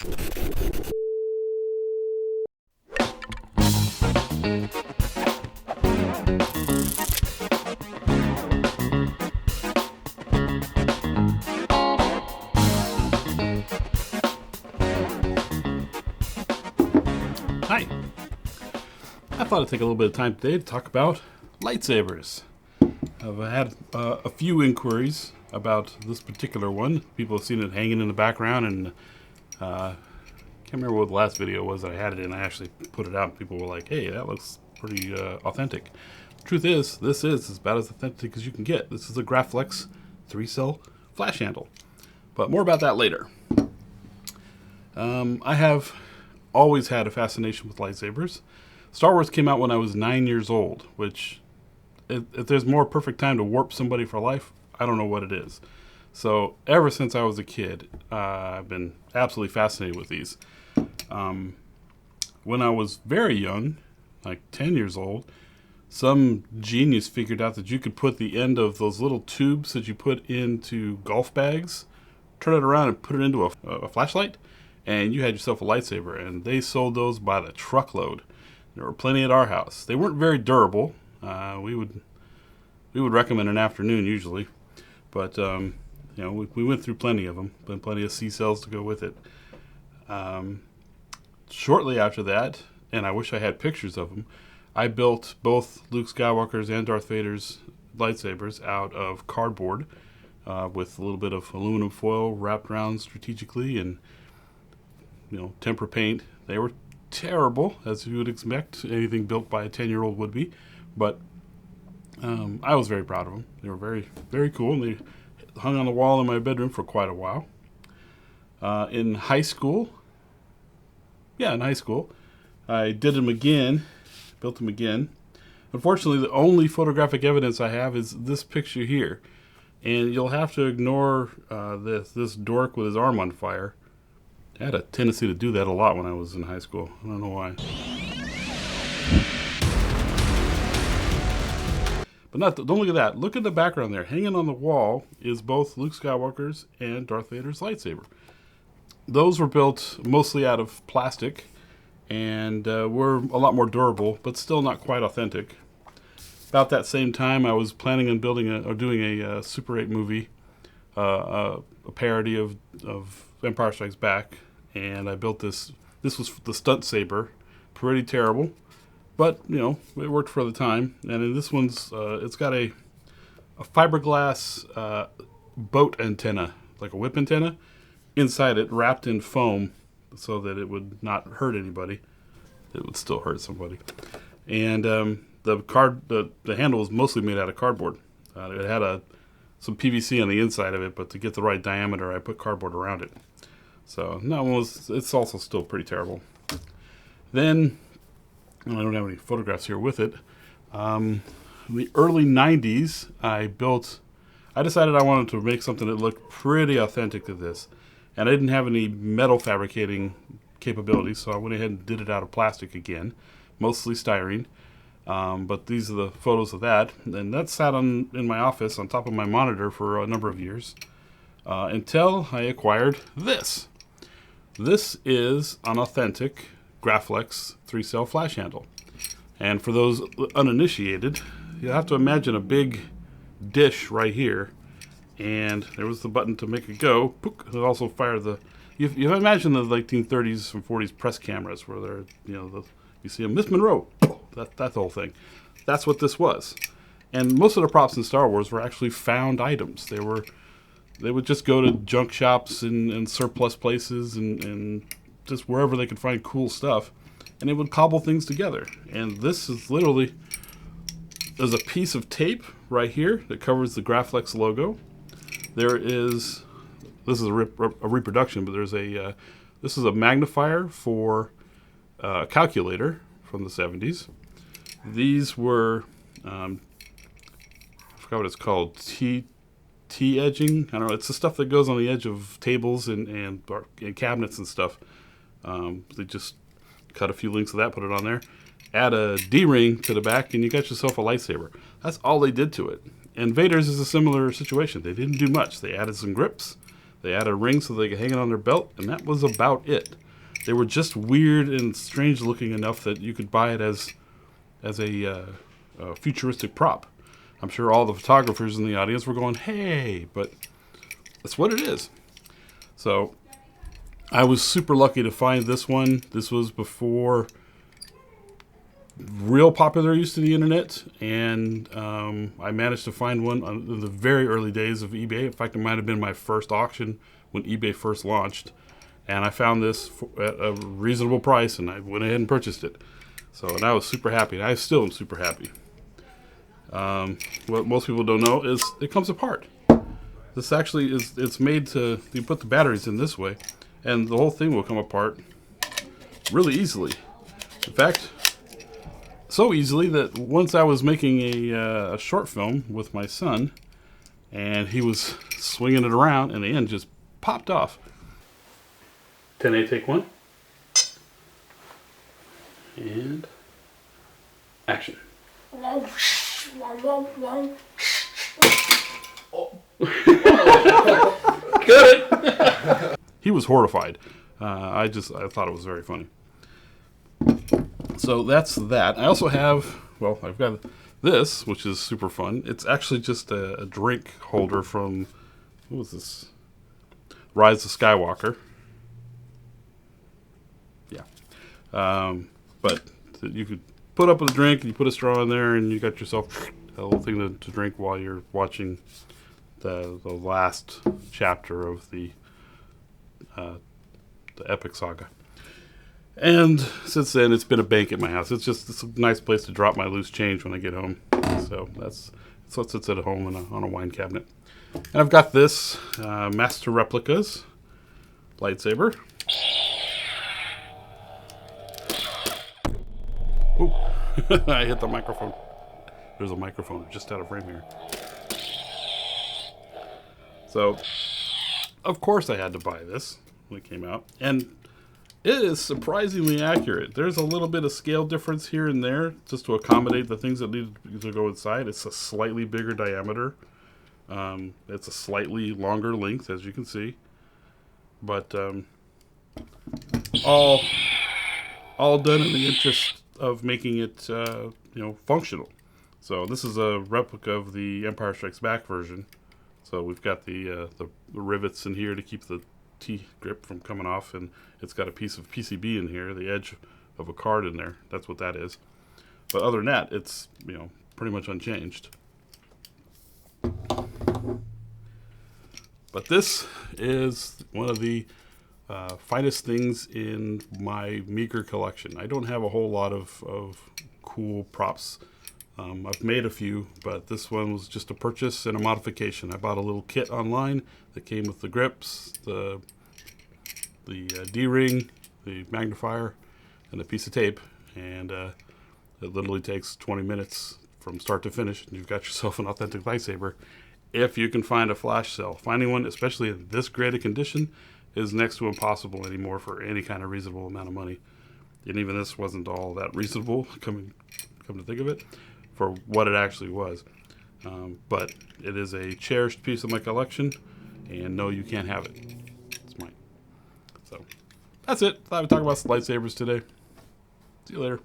Hi. I thought I'd take a little bit of time today to talk about lightsabers. I've had a few inquiries about this particular one. People have seen it hanging in the background, and can't remember what the last video was that I had it in. I actually put it out, and people were like, hey, that looks pretty authentic. Truth is, this is about as authentic as you can get. This is a Graflex 3-cell flash handle. But more about that later. I have always had a fascination with lightsabers. Star Wars came out when I was 9 years old, which, if there's more perfect time to warp somebody for life, I don't know what it is. So ever since I was a kid, I've been absolutely fascinated with these. When I was very young, like 10 years old, some genius figured out that you could put the end of those little tubes that you put into golf bags, turn it around and put it into a flashlight, and you had yourself a lightsaber. And they sold those by the truckload. There were plenty at our house. They weren't very durable. We would recommend an afternoon usually, but we went through plenty of them, and plenty of C cells to go with it. Shortly after that, and I wish I had pictures of them, I built both Luke Skywalker's and Darth Vader's lightsabers out of cardboard with a little bit of aluminum foil wrapped around strategically, and temper paint. They were terrible, as you would expect anything built by a 10-year-old would be, but I was very proud of them. They were very, very cool, and they hung on the wall in my bedroom for quite a while. In high school, I did them again, built them again. Unfortunately, the only photographic evidence I have is this picture here, and you'll have to ignore this dork with his arm on fire. I had a tendency to do that a lot when I was in high school. I don't know why. But don't look at that. Look at the background there. Hanging on the wall is both Luke Skywalker's and Darth Vader's lightsaber. Those were built mostly out of plastic and were a lot more durable, but still not quite authentic. About that same time, I was planning on doing a Super 8 movie, a parody of Empire Strikes Back. And I built this. This was the stunt saber, pretty terrible, but it worked for the time. And in this one's, it's got a fiberglass boat antenna, like a whip antenna, inside it, wrapped in foam, so that it would not hurt anybody. It would still hurt somebody. And the handle was mostly made out of cardboard. It had some PVC on the inside of it, but to get the right diameter, I put cardboard around it. So it's also still pretty terrible. Then, I don't have any photographs here with it. In the early 90s, I decided I wanted to make something that looked pretty authentic to this. And I didn't have any metal fabricating capabilities, so I went ahead and did it out of plastic again, mostly styrene. But these are the photos of that. And that sat in my office on top of my monitor for a number of years until I acquired this. This is an authentic Graflex 3-cell flash handle. And for those uninitiated, you'll have to imagine a big dish right here. And there was the button to make it go. It also fired you imagine the 1930s and 40s press cameras where they're, you see a Miss Monroe. That's the whole thing. That's what this was. And most of the props in Star Wars were actually found items. They would just go to junk shops and surplus places and just wherever they could find cool stuff, and they would cobble things together. And this is literally, there's a piece of tape right here that covers the Graflex logo. This is a reproduction, but this is a magnifier for a calculator from the 70s. These were, I forgot what it's called, T-edging. I don't know. It's the stuff that goes on the edge of tables and cabinets and stuff. They just cut a few links of that, put it on there, add a D-ring to the back, and you got yourself a lightsaber. That's all they did to it. And Vader's is a similar situation. They didn't do much. They added some grips. They added a ring so they could hang it on their belt, and that was about it. They were just weird and strange looking enough that you could buy it as a futuristic prop. I'm sure all the photographers in the audience were going, hey, but that's what it is. So I was super lucky to find this one. This was before real popular use to the internet, and I managed to find one in the very early days of eBay. In fact, it might have been my first auction when eBay first launched, and I found this at a reasonable price, and I went ahead and purchased it. So, and I was super happy, and I still am super happy. What most people don't know is it comes apart. This actually it's made to, you put the batteries in this way, and the whole thing will come apart really easily. In fact, so easily that once I was making a short film with my son, and he was swinging it around, and the end just popped off. 10A, take one. And action. Good. He was horrified. I thought it was very funny. So that's that. I also have, well, I've got this, which is super fun. It's actually just a drink holder from, what was this? Rise of Skywalker. Yeah. But you could put up a drink, and you put a straw in there, and you got yourself a little thing to drink while you're watching the last chapter of the epic saga. And since then, it's been a bank at my house. It's a nice place to drop my loose change when I get home. So that's what sits at home on a wine cabinet. And I've got this Master Replicas lightsaber. Ooh, I hit the microphone. There's a microphone just out of frame here. So, of course I had to buy this when it came out. And it is surprisingly accurate. There's a little bit of scale difference here and there just to accommodate the things that need to go inside. It's a slightly bigger diameter. It's a slightly longer length, as you can see. But all done in the interest of making it functional. So this is a replica of the Empire Strikes Back version. So we've got the rivets in here to keep the T-grip from coming off, and it's got a piece of PCB in here, the edge of a card in there. That's what that is. But other than that, it's pretty much unchanged. But this is one of the finest things in my meager collection. I don't have a whole lot of cool props. I've made a few, but this one was just a purchase and a modification. I bought a little kit online that came with the grips, the D-ring, the magnifier, and a piece of tape. And it literally takes 20 minutes from start to finish, and you've got yourself an authentic lightsaber. If you can find a flash sale. Finding one, especially in this graded condition, is next to impossible anymore for any kind of reasonable amount of money. And even this wasn't all that reasonable, come to think of it, for what it actually was. But it is a cherished piece of my collection, and no, you can't have it. It's mine. So that's it. Thought I would talk about lightsabers today. See you later.